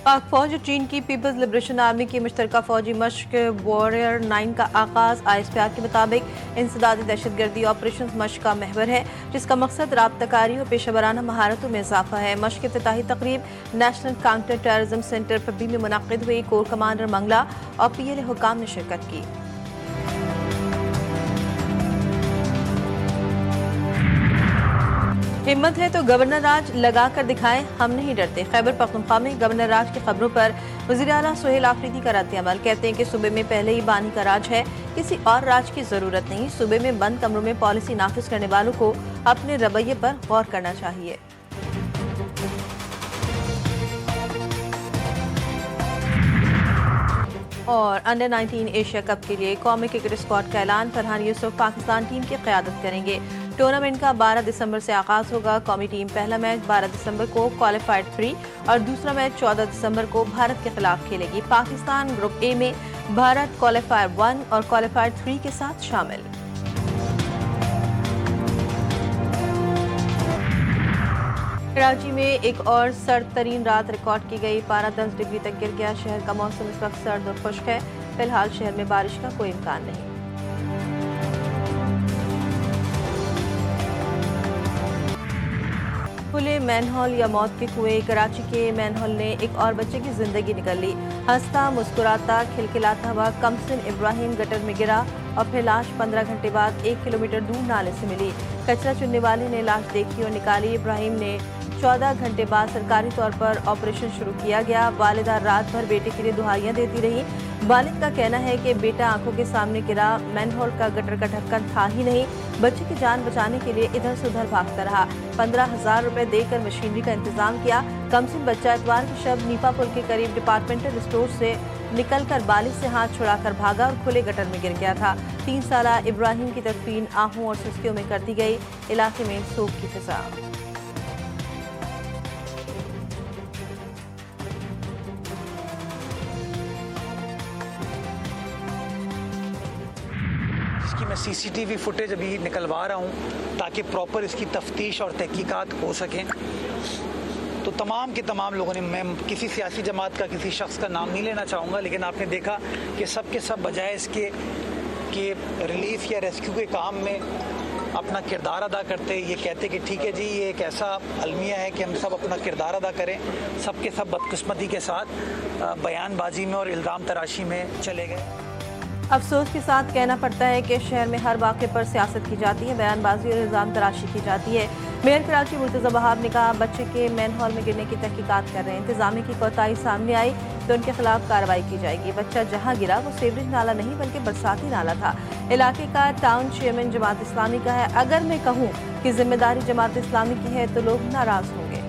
पाक फौज और चीन की पीपल्स लिबरेशन आर्मी की मुश्तरका फौजी मश्क वॉरियर 9 का आगाज ISPR के मुताबिक इंसदादी दहशतगर्दी ऑपरेशन मश्क का महवर है, जिसका मकसद राब्ताकारी और पेशा वराना महारतों में इजाफा है। मश्क की इफ्तिताही तकरीब नेशनल काउंटर टेररिज्म सेंटर पब्बी में मुनक्किद हुई। कोर कमांडर मंगला और PLA हुकाम ने शिरकत की। हिम्मत है तो गवर्नर राज लगा कर दिखाएं, हम नहीं डरते। खैबर पख्तूनख्वा में गवर्नर राज की खबरों पर वज़ीर आला सुहेल आफरीदी का रद्द-ए-अमल। कहते हैं कि सूबे में पहले ही बानी का राज है, किसी और राज की जरूरत नहीं। सूबे में बंद कमरों में पॉलिसी नाफिज करने वालों को अपने रवैये पर गौर करना चाहिए। और अंडर 19 एशिया कप के लिए कौमी क्रिकेट स्क्वाड का ऐलान। फरहान यूसुफ पाकिस्तान टीम की क़यादत करेंगे। टूर्नामेंट का 12 दिसंबर से आगाज होगा। कौमी टीम पहला मैच 12 दिसंबर को क्वालिफाइड 3 और दूसरा मैच 14 दिसंबर को भारत के खिलाफ खेलेगी। पाकिस्तान ग्रुप ए में भारत क्वालिफायर 1 और क्वालिफायर 3 के साथ शामिल। कराची में एक और सर्द तरीन रात रिकॉर्ड की गई। पारा 10 डिग्री तक गिर गया। शहर का मौसम इस वक्त सर्द और खुश्क है। फिलहाल शहर में बारिश का कोई इम्कान नहीं। खुले मैनहोल या मौत के कुएं। कराची के मैनहोल ने एक और बच्चे की जिंदगी निकाल ली। हंसता मुस्कुराता खिलखिलाता हुआ कमसिन इब्राहिम गटर में गिरा और फिर लाश 15 घंटे बाद 1 किलोमीटर दूर नाले से मिली। कचरा चुनने वाले ने लाश देखी और निकाली। इब्राहिम ने 14 घंटे बाद सरकारी तौर पर ऑपरेशन शुरू किया गया। वालिदा रात भर बेटे के लिए दुहाइयां देती रही। वालिद का कहना है कि बेटा आंखों के सामने गिरा। मैनहोल का गटर का ढक्कन था ही नहीं। बच्चे की जान बचाने के लिए इधर से उधर भागता रहा। 15,000 रुपए देकर मशीनरी का इंतजाम किया। कमसिन बच्चा इतवार की शब नीपा पुल के करीब डिपार्टमेंटल स्टोर से निकलकर बालिश से हाथ छुड़ाकर भागा और खुले गटर में गिर गया था। 3 साला इब्राहिम की तदफीन आहू और सुस्तियों में कर दी गई। इलाके में शोक की फिजा। इसकी मैं CCTV फुटेज अभी निकलवा रहा हूँ ताकि प्रॉपर इसकी तफ्तीश और तहकीकात हो सकें। तो तमाम के तमाम लोगों ने, मैं किसी सियासी जमात का किसी शख्स का नाम नहीं लेना चाहूँगा, लेकिन आपने देखा कि सब के सब बजाय इसके कि रिलीफ या रेस्क्यू के काम में अपना किरदार अदा करते, ये कहते कि ठीक है जी, ये एक ऐसा अलमिया है कि हम सब अपना किरदार अदा करें, सब के सब बदकिस्मती के साथ बयानबाजी में और इल्ज़ाम तराशी में चले गए। अफसोस के साथ कहना पड़ता है कि शहर में हर वाक़े पर सियासत की जाती है, बयानबाजी और इल्ज़ाम तराशी की जाती है। मेयर कराची मुर्तज़ा वहाब ने कहा, बच्चे के मैन हॉल में गिरने की तहकीकात कर रहे हैं। इंतजामिया की कोताही सामने आई तो उनके खिलाफ कार्रवाई की जाएगी। बच्चा जहां गिरा वो सीवरेज नाला नहीं बल्कि बरसाती नाला था। इलाके का टाउन चेयरमैन जमात इस्लामी का है। अगर मैं कहूँ कि जिम्मेदारी जमात इस्लामी की है तो लोग नाराज होंगे।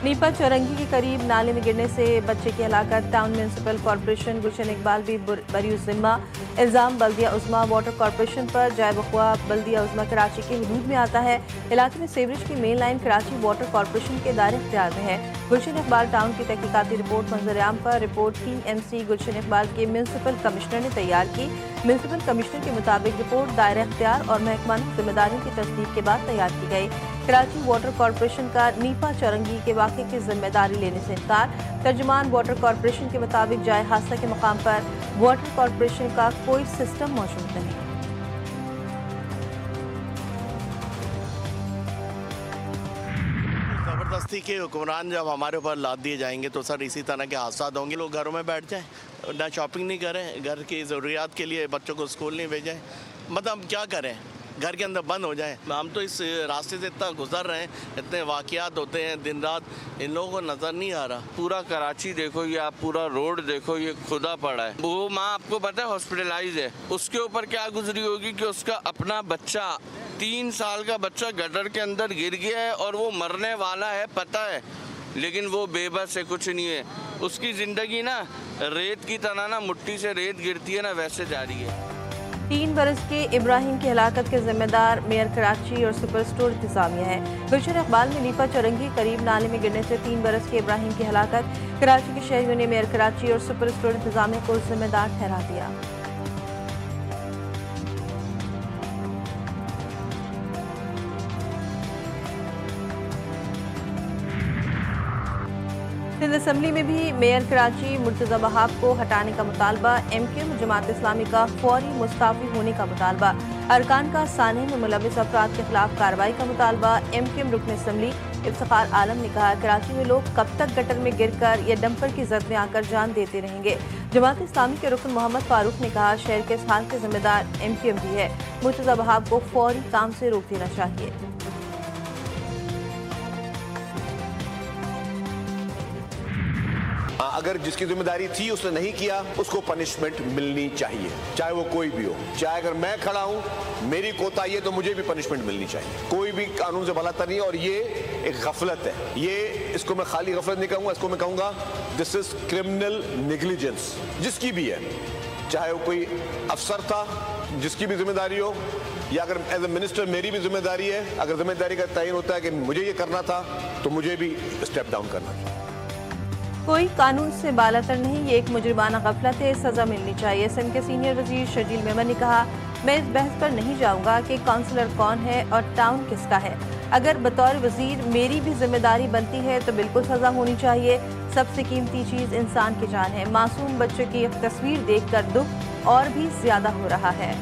नीपा चौरंगी के करीब नाले में गिरने से बच्चे की हलाकत। टाउन म्यूनसिपल कॉर्पोरेशन गुलशन इकबाल भी बरी जिम्मा। इल्ज़ाम बल्दिया उज़्मा वाटर कॉर्पोरेशन पर। जाए बख्वा बल्दिया उज़्मा कराची के हदूद में आता है। इलाके में सीवरेज की main line Karachi water corporation के दायरे इख्तियार में है। गुलशन इकबाल टाउन की तहकीकाती रिपोर्ट मंजर-ए-आम पर। रिपोर्ट TMC गुलशन इकबाल के म्यूनसिपल कमिश्नर ने तैयार की। म्यूनसिपल कमिश्नर के मुताबिक रिपोर्ट दायरे इख्तियार और महकमा जिम्मेदारियों की तस्दीक के बाद तैयार की गई। कराची वाटर कॉर्पोरेशन का नीपा चौरंगी के वाक़े की जिम्मेदारी लेने से इनकार। तर्जुमान वाटर कॉर्पोरेशन के मुताबिक जाए हादसा के मकाम पर वाटर कॉर्पोरेशन का कोई सिस्टम मौजूद नहीं। ज़बरदस्ती के हुक्मरान जब हमारे ऊपर लाद दिए जाएंगे तो सर इसी तरह के हादसा होंगे। लोग घरों में बैठ जाएं, ना शॉपिंग नहीं करें, घर की ज़रूरियात के लिए बच्चों को स्कूल नहीं भेजें, मतलब हम क्या करें, घर के अंदर बंद हो जाएं। हम तो इस रास्ते से इतना गुजर रहे हैं, इतने वाक़यात होते हैं दिन रात, इन लोगों को नज़र नहीं आ रहा। पूरा कराची देखो, ये आप पूरा रोड देखो, ये खुदा पड़ा है। वो माँ आपको पता है हॉस्पिटलाइज है, उसके ऊपर क्या गुजरी होगी कि उसका अपना बच्चा 3 साल का बच्चा गटर के अंदर गिर गया है और वो मरने वाला है, पता है, लेकिन वो बेबस है, कुछ नहीं है। उसकी ज़िंदगी ना रेत की तरह ना, मुट्ठी से रेत गिरती है ना, वैसे जा रही है। 3 बरस के इब्राहिम की हलाकत के जिम्मेदार मेयर कराची और सुपर स्टोर इंतजामिया है। गुलशन इकबाल में लीपा चौरंगी करीब नाले में गिरने से 3 बरस के इब्राहिम की हलाकत। कराची के शहरियों ने मेयर कराची और सुपर स्टोर इंतजामिया को जिम्मेदार ठहरा दिया। सिंध असम्बली में भी मेयर कराची मुर्तज़ा वहाब को हटाने का मुतालबा। MQM जमात इस्लामी का फौरी मुस्ताफी होने का मुतालबा। अरकान का साने में मुलविस अफराद के खिलाफ कार्रवाई का मुतालबा। MQM रुकन असम्बली इफ्तिखार आलम ने कहा, कराची में लोग कब तक गटर में गिरकर या डंपर की जद में आकर जान देते रहेंगे। जमात इस्लामी के रुकन मोहम्मद फारूक ने कहा, शहर के इस हाल के जिम्मेदार MQM भी है। मुर्तज़ा वहाब को फौरी काम से रोक देना चाहिए। अगर जिसकी जिम्मेदारी थी उसने नहीं किया, उसको पनिशमेंट मिलनी चाहिए, चाहे वो कोई भी हो। चाहे अगर मैं खड़ा हूं, मेरी कोताही है, तो मुझे भी पनिशमेंट मिलनी चाहिए। कोई भी कानून से भलाता नहीं है, और ये एक गफलत है। ये इसको मैं खाली गफलत नहीं कहूंगा, इसको मैं कहूंगा दिस इज क्रिमिनल नेग्लिजेंस, जिसकी भी है, चाहे वो कोई अफसर था जिसकी भी जिम्मेदारी हो, या अगर एज ए मिनिस्टर मेरी भी जिम्मेदारी है। अगर जिम्मेदारी का तयन होता है कि मुझे ये करना था, तो मुझे भी स्टेप डाउन करना चाहिए। कोई कानून से बालातर नहीं, ये एक मुजरिमाना गफलत है, सजा मिलनी चाहिए। सिंध के सीनियर वजीर शर्जील मेमन ने कहा, मैं इस बहस पर नहीं जाऊंगा कि काउंसलर कौन है और टाउन किसका है। अगर बतौर वजीर मेरी भी जिम्मेदारी बनती है तो बिल्कुल सजा होनी चाहिए। सबसे कीमती चीज़ इंसान की जान है। मासूम बच्चे की तस्वीर देखकर दुख और भी ज्यादा हो रहा है।